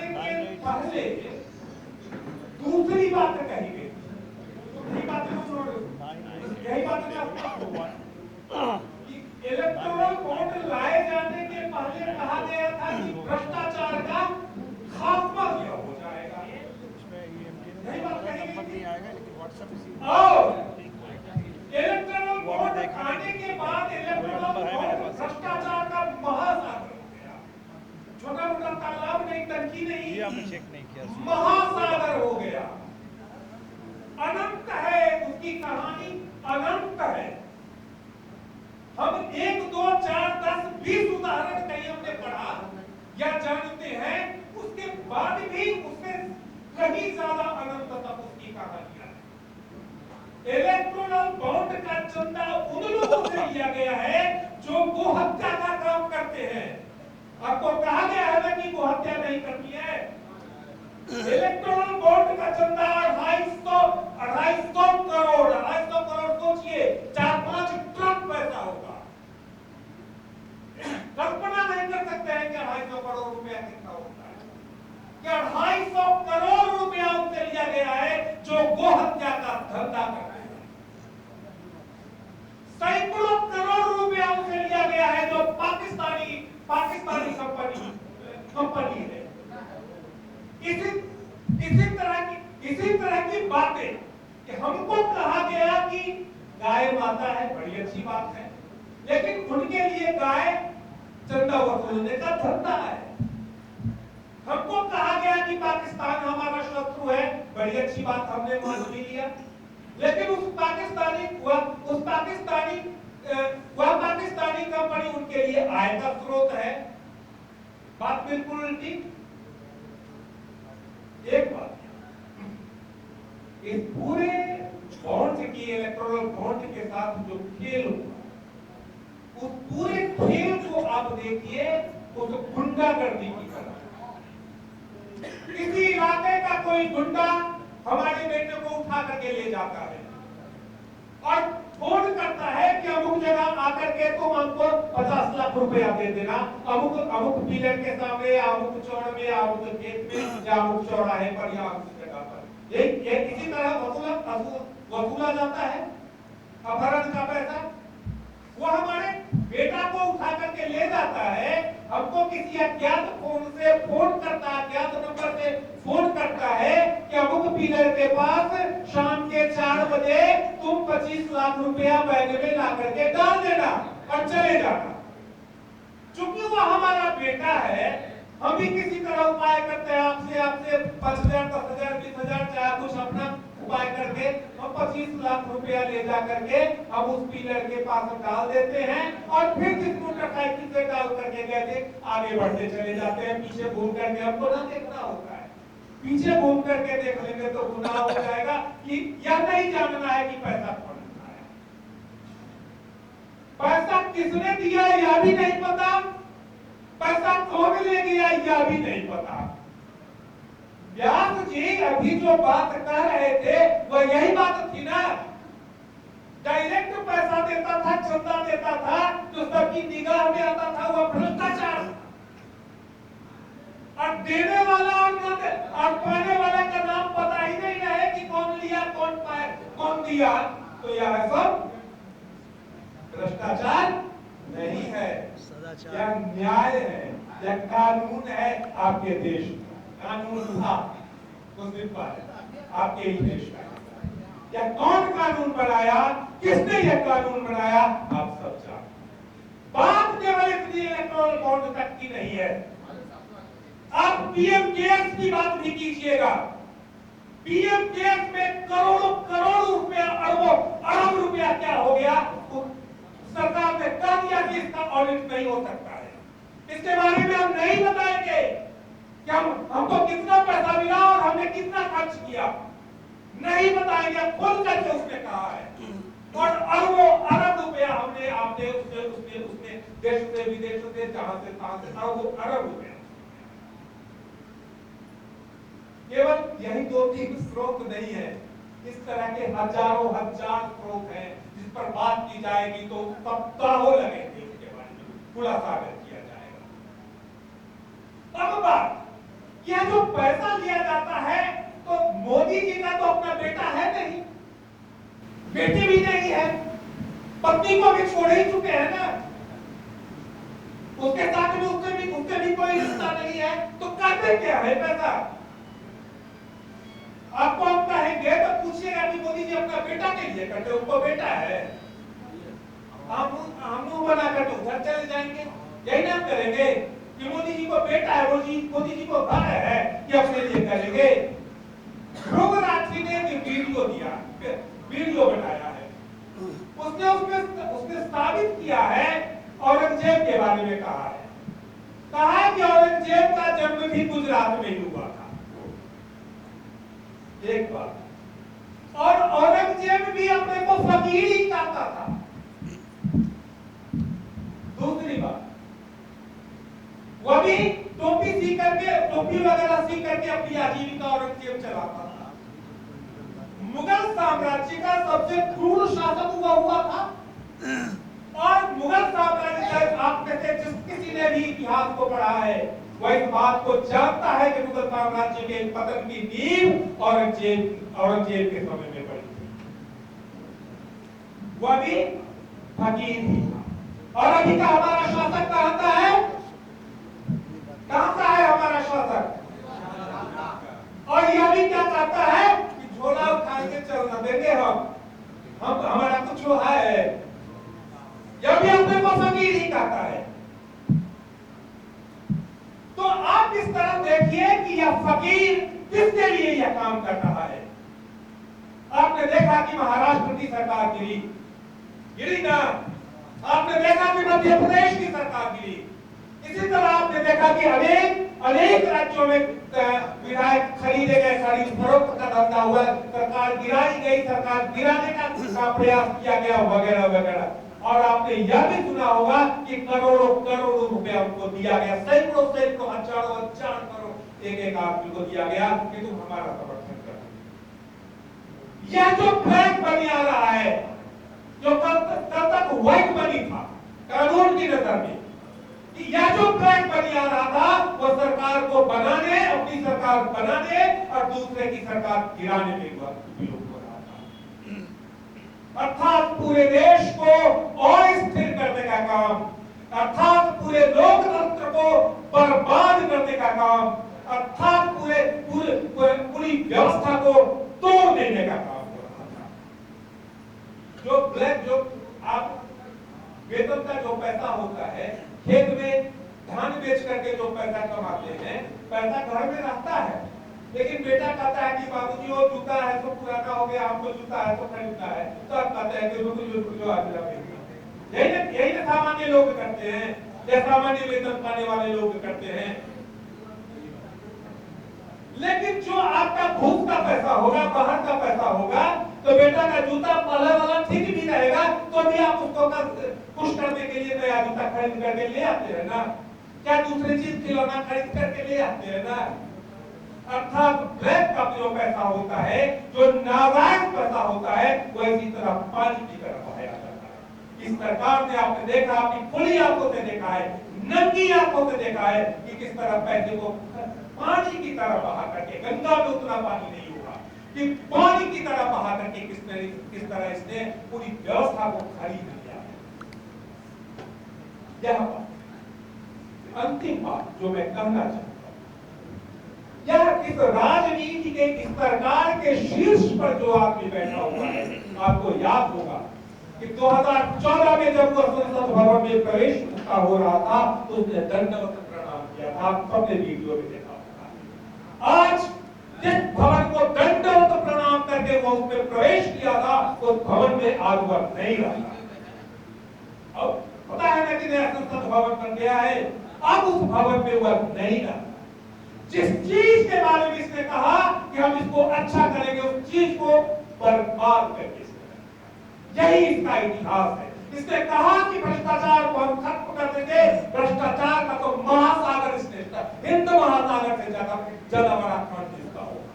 जाने के पहले दूसरी बात कही गई। दूसरी बात यही बात कि इलेक्टोरल बॉन्ड लाए जाने के पहले कहा गया था कि भ्रष्टाचार का खात्मा किया हो जाएगा। यही बात कही गई। और इलेक्टोरल बॉन्ड आने के बाद इलेक्टोरल बॉन्ड भ्रष्टाचार का महासागर हो गया। छोटा मोटा तालाब नहीं, टंकी नहीं, महासागर हो गया। अनंत है उसकी कहानी, अनंत है। हम 1, 2, 4, 10, 20 उदाहरण कहीं हमने पढ़ा या जानते हैं, उसके बाद भी उससे कहीं ज्यादा अनंत तक उसकी कहानियां है। इलेक्टोरल बॉन्ड का चंदा उन लोगों से लिया गया है जो गोहत्या का काम करते हैं। आपको कहा गया है ना कि गोहत्या नहीं करनी है। इलेक्टोरल बॉन्ड का चंदा 250 करोड़ सोचिए, 4-5 ट्रक पैसा होगा। कल्पना नहीं कर सकते हैं कि 250 करोड़ रुपया कितना होता है। क्या 250 करोड़ रुपया उनसे लिया गया है जो गोहत्या का धंधा करते हैं। सैकड़ों करोड़ रुपया उनसे लिया गया है जो पाकिस्तानी कंपनी है। इसी तरह की बातें कि हमको कहा गया कि गाय माता है, बड़ी अच्छी बात है, लेकिन उनके लिए गाय चंदा वसूलने का धंधा है। हमको कहा गया कि पाकिस्तान हमारा शत्रु है, बड़ी अच्छी बात, हमने मान भी लिया, लेकिन उस पाकिस्तानी कंपनी उनके लिए आय का स्रोत है। बात बिल्कुल उल्टी। एक बात, इस पूरे बॉन्ड की, इलेक्टोरल बॉन्ड के साथ जो खेल हुआ, उस पूरे खेल को आप देखिए उस गुंडागर्दी की तरह। किसी इलाके का कोई गुंडा हमारे बेटे को उठा करके ले जाता है और फोन करता है कि अमुक जगह आकर के तुम हमको 50 लाख रुपया दे देना, अमुक पिलर के सामने या अमुक चौड़ में या अमुक खेत में या अमुक चौराहे पर या अमुक जगह पर। ये किसी तरह वसूला जाता है अपहरण का पैसा। वो हमारे बेटा को उठा करके ले जाता है, हमको किसी अज्ञात नंबर से फोन करता है कि अमुक पिलर के पास शाम के 4 बजे तुम 25 लाख रुपया बैग में ला करके डाल देना और चले जाना। चूंकि वो हमारा बेटा है, हम भी किसी तरह उपाय करते हैं, आपसे 5,000, 10,000, 20,000 चाहे कुछ अपना उपाय करके हम 25 लाख रुपया ले जा करके हम उस पिलर के पास डाल देते हैं और फिर जिस मोटरसाइकिल से डाल करके गए आगे बढ़ते चले जाते हैं। पीछे घूम करके हमको ना देखना होता है, पीछे घूम करके देख लेंगे तो गुनाह हो जाएगा कि यह नहीं जानना है कि पैसा कौन है, पैसा किसने दिया यह भी नहीं पता, पैसा कौन ले गया यह भी नहीं पता। व्यास जी अभी जो बात कर रहे थे वह यही बात थी ना। डायरेक्ट पैसा देता था, चंदा देता था, जो सबकी निगाह में आता था वह भ्रष्टाचार, और देने वाला और पाने वाला का नाम पता ही नहीं है कि कौन लिया, कौन पाए, कौन दिया, तो यह सब भ्रष्टाचार नहीं है, यह न्याय है, यह कानून है। आपके देश में कानून था कुछ दिन पहले आपके ही देश में, यह कौन कानून बनाया, किसने यह कानून बनाया, आप सब जानते। बात केवल इतनी इलेक्टोरल बॉन्ड तक की नहीं है, आप पीएम केयर्स की बात भी कीजिएगा। पीएम केयर्स में करोड़ों करोड़ रुपया, अरब रुपया क्या हो गया, सरकार ने कह दिया कि इसका ऑडिट नहीं हो सकता है। इसके बारे में हम नहीं बताएंगे कि हमको कितना पैसा मिला और हमने कितना खर्च किया, नहीं बताएंगे, खुद करके उसने कहा है। और अरब रुपया हमने आपने उसने देश से विदेश से जहां से अरब रुपया। केवल यही 2-3 स्रोत नहीं है, इस तरह के हजारों स्रोत हैं जिस पर बात की जाएगी तो सप्ताहों लगेंगे, उसके बारे में खुलासा किया जाएगा। अब बात यह जो करते क्या है पैसा? आपको हम कहेंगे तो पूछिएगा कि मोदी जी अपना बेटा के लिए करते, उनको बेटा है, हम मुंह बनाकर तो उधर चले जाएंगे। यही ना करेंगे कि मोदी जी को बेटा है, मोदी जी को घर है कि अपने लिए करेंगे। ध्रुव राठी ने एक वीडियो दिया, वीडियो बनाया है, उसने साबित किया है, औरंगजेब के बारे में कहा है कि औरंगजेब का जन्म भी गुजरात में ही हुआ था, एक बात। और औरंगजेब भी अपने को फकीर ही कहता था। दूसरी बात, वह भी टोपी सी करके, टोपी वगैरह सी करके अपनी आजीविका औरंगजेब चलाता था। मुगल साम्राज्य का सबसे क्रूर शासक हुआ था। और मुगल साम्राज्य आप कहते जिस किसी ने भी इतिहास को पढ़ा है वह इस बात को जानता है कि मुगल साम्राज्य के पतन की नींव औरंगजेब के समय में पड़ी थी। वह भी फकीर ही था। और अभी का हमारा शासक कहां का है? कहां का है हमारा शासक? और यह भी क्या कहता है कि झोला उठाएंगे चलना देंगे हम हमारा कुछ है। यह भी अपने को फकीर ही कहता है। तो आप इस तरह देखिए कि यह फकीर किसके लिए यह काम कर रहा है। आपने देखा कि महाराष्ट्र की सरकार गिरी ना, आपने देखा कि मध्य प्रदेश की सरकार गिरी। इसी तरह आपने देखा कि अनेक राज्यों में विधायक खरीदे गए, खरीद फरोख्त का धंधा हुआ, सरकार गिराई गई, सरकार गिराने का प्रयास किया गया वगैरह वगैरह। और आपने यह भी सुना होगा कि करोड़ों करोड़ों रुपया उनको दिया गया, सैकड़ों हजारों करोड़ एक आदमी को दिया गया कि तुम हमारा समर्थन करो। यह जो ब्लैक मनी आ रहा है, जो कल तक व्हाइट मनी था कानून की नजर में, कि यह जो ब्लैक मनी आ रहा था वो सरकार को बनाने, अपनी सरकार बनाने और दूसरे की सरकार गिराने में उपयोग हो रहा था। अर्थात पूरे देश को अस्थिर करने का काम, अर्थात पूरे लोकतंत्र को बर्बाद करने का काम, अर्थात पूरी व्यवस्था को तोड़ देने का काम हो रहा था। जो आप वेतन का जो पैसा होता है, खेत में धान बेच करके जो पैसा कमाते हैं, पैसा घर में रहता है, लेकिन बेटा कहता है कि बाबूजी वो जूता है तो पुराना हो गया, हमको जूता है तो खरीदना है, तो आप कहते हैं कि रुको आज यही ना सामान्य लोग करते हैं, या सामान्य वेतन पाने वाले लोग करते हैं। लेकिन जो आपका घूस का पैसा होगा, बाहर का पैसा होगा, तो बेटा का जूता पहले वाला ठीक भी रहेगा तो भी आप उसको खुश करने के लिए नया जूता खरीद करके ले आते हैं ना, क्या दूसरी चीज खिलौना खरीद करके ले आते हैं ना। अर्थात ब्लैक का जो पैसा होता है, जो नाजायज पैसा होता है, वो इसी तरह पानी की तरह बहाया जाता है। इस सरकार ने आपने देखा, अपनी खुली आंखों से देखा है, नंगी आंखों से देखा है कि किस तरह पैसे को पानी की तरह बहा करके, गंगा में उतना पानी नहीं होगा कि पानी की तरह बहा करके किस तरह इसने पूरी व्यवस्था को खरीद लिया। यह अंतिम बात जो मैं कहना चाहता हूं, यह इस राजनीति के, इस सरकार के शीर्ष पर जो आदमी बैठा हुआ है, आपको याद होगा कि 2014 में जब वह संसद भवन में प्रवेश हो रहा था तो उसने दंडवत प्रणाम किया था। आप सबने वीडियो में देखा होगा। आज जिस भवन को दंडवत प्रणाम करके वो उसमें प्रवेश किया था, उस भवन में आज वह नहीं रहा। अब पता है ना कि नया संसद भवन बन गया है, अब उस भवन में वह नहीं रहा। जिस चीज के बारे में इसने कहा कि हम इसको अच्छा करेंगे, उस चीज को बर्बाद करके, यही इसका इतिहास है। इसने कहा कि भ्रष्टाचार को हम खत्म कर देंगे, भ्रष्टाचार का तो महासागर इसने, हिंद महासागर से ज्यादा बड़ा खंड इसका होगा।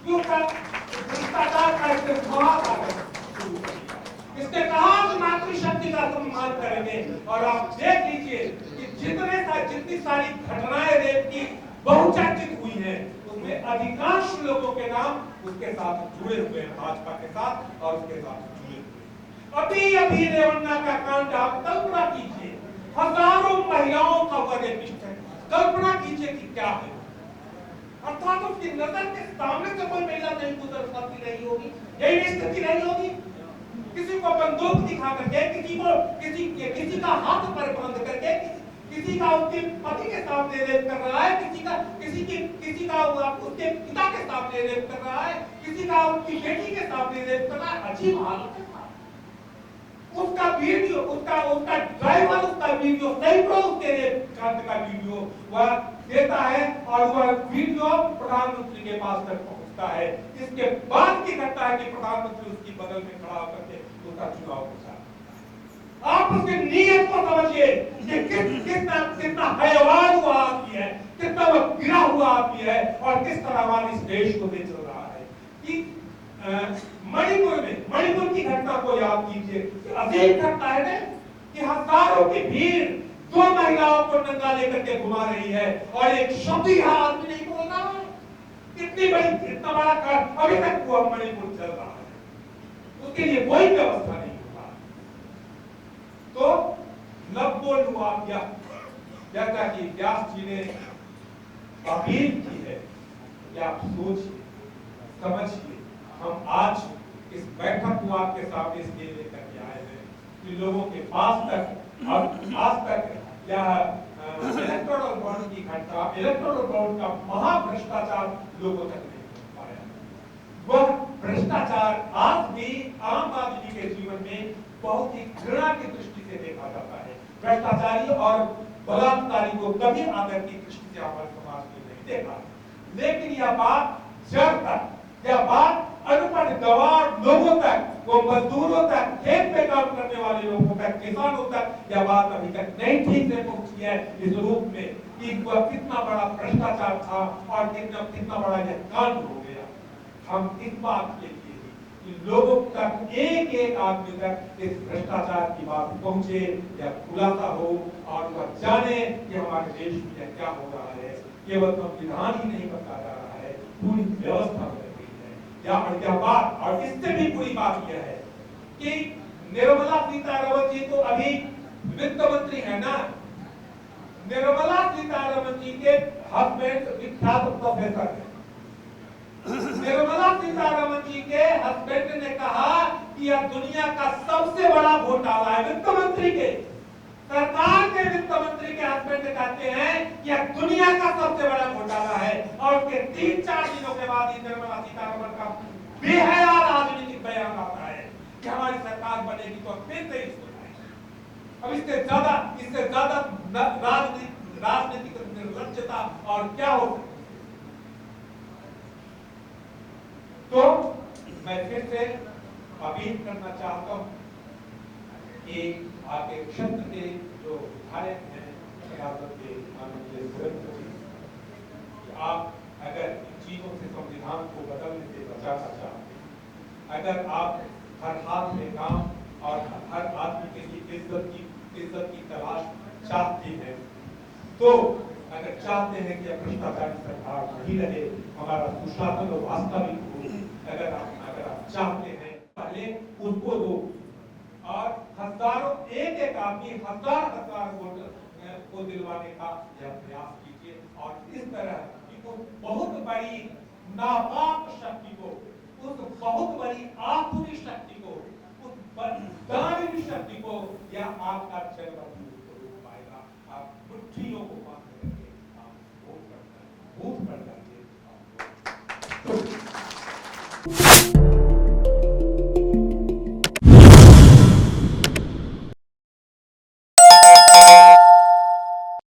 क्यों भ्रष्टाचार का इसने महासागर शुरू कर दिया। इसने कहा कि मातृशक्ति का सम्मान करेंगे, और आप देख लीजिए कि जितनी सारी घटनाएं रेप की बहुचर्चित हुई हैं, उसमें अधिकांश लोगों के नाम उसके साथ जुड़े हुए हैं, भाजपा के साथ और उसके साथ जुड़े हुए। अभी रेवन्ना का कांड आप कल्पना कीजिए, हजारों महिलाओं का वह रेपिस्ट है, कल्पना कीजिए कि क्या है, अर्थात उसकी नजर के सामने से कोई महिला नहीं गुजर सकती रही होगी, यही स्थिति रही होगी। किसी को बंदूक दिखा करके, किसी का हाथ पर बांध करके, किसी का उसके पति के सामने रेप कर रहा है, किसी का उसके पिता के सामने रेप कर रहा है, किसी का उसकी बेटी के सामने रेप कर रहा है। अजीब हालत है। उसका वीडियो, उसका ड्राइवर, उसका वीडियो, सैकड़ों उसके कांड का वीडियो वह देता है और वह वीडियो प्रधानमंत्री के पास तक पहुंचता है। इसके बाद की घटना है कि प्रधानमंत्री उसकी बगल में खड़ा होकर के उसका चुनाव प्रचार। आप उसकी नीयत को समझिए कि कितना हैवान हुआ आदमी है, कितना वह गिरा हुआ आदमी है और किस तरह हमारे इस देश को ले चल रहा है। कि मणिपुर की घटना को याद कीजिए, अजीब घटना है ना कि हजारों की भीड़ दो महिलाओं को नंगा लेकर के घुमा रही है और एक शब्द यह आदमी नहीं बोल रहा है। इतना बड़ा कार्य अभी तक हुआ मणिपुर चल रहा है, उसके लिए कोई व्यवस्था नहीं हुआ। तो लबोल हुआ क्या, जैसा कि व्यास जी ने अपील की है कि आप सोचिए, समझिए। हम आज इस बैठक को आपके सामने इसलिए लेकर के आए हैं कि लोगों के पास तक आज तक यह इलेक्टोरल बॉन्ड की घटना, इलेक्टोरल बॉन्ड का महाभ्रष्टाचार लोगों तक नहीं पहुंच पाया। वह भ्रष्टाचार आज भी आम आदमी के जीवन में बहुत ही घृणा की दृष्टि से देखा जाता है। भ्रष्टाचारी और बलात्कारी को कभी आदर की दृष्टि से हमारे समाज में नहीं देखा। लेकिन यह बात जड़ तक, यह बात अनपढ़ गवार लोगों तक, वो मजदूरों तक, खेत में काम करने वाले लोगों तक, किसानों तक यह बात अभी तक नहीं ठीक से पहुंची है इस रूप में कि वह कितना बड़ा भ्रष्टाचार था और कितना बड़ा यह कांड हो गया। हम इस बात के लिए कि लोगों तक, एक एक आदमी तक इस भ्रष्टाचार की बात पहुंचे या खुलासा हो और वह जाने कि हमारे देश में यह क्या हो रहा है। केवल संविधान ही नहीं बता जा रहा है, पूरी व्यवस्था या बात। और इससे भी बुरी बात यह है कि निर्मला सीतारमण जी तो अभी वित्त मंत्री है ना, निर्मला सीतारमण जी के हस्बैंड विख्यात प्रोफेसर है। निर्मला सीतारमण जी के हस्बैंड ने कहा कि यह दुनिया का सबसे बड़ा घोटाला है। वित्त मंत्री के, सरकार के वित्त मंत्री के हस्बैंड कहते हैं कि यह दुनिया का सबसे बड़ा घोटाला है। और उसके 3-4 दिनों के बाद ही निर्मला सीतारमण का बेहया राजनीतिक बयान आता है कि हमारी सरकार बनेगी तो फिर से इसको अब इससे ज्यादा राजनीतिक निर्लज्जता और क्या हो सकती। तो मैं फिर से अपील करना चाहता हूं कि आपके क्षेत्र के जो विधायक हैं, के माननीय सुरेंद्र जी, आप अगर इन चीजों से संविधान को बदलने से बचाना चाहते हैं, अगर आप हर हाथ में काम और हर आदमी के लिए इज्जत की तलाश चाहते हैं, तो अगर चाहते हैं कि भ्रष्टाचारी सरकार नहीं रहे, हमारा सुशासन और वास्तविक हो, अगर आप चाहते हैं, पहले उसको दो और हजारों एक आदमी हजार वोट को दिलवाने का यह प्रयास कीजिए। और इस तरह की उस बहुत बड़ी नापाक शक्ति को, उस बहुत बड़ी आसुरी शक्ति को, उस दानवी शक्ति को यह आपका जन्म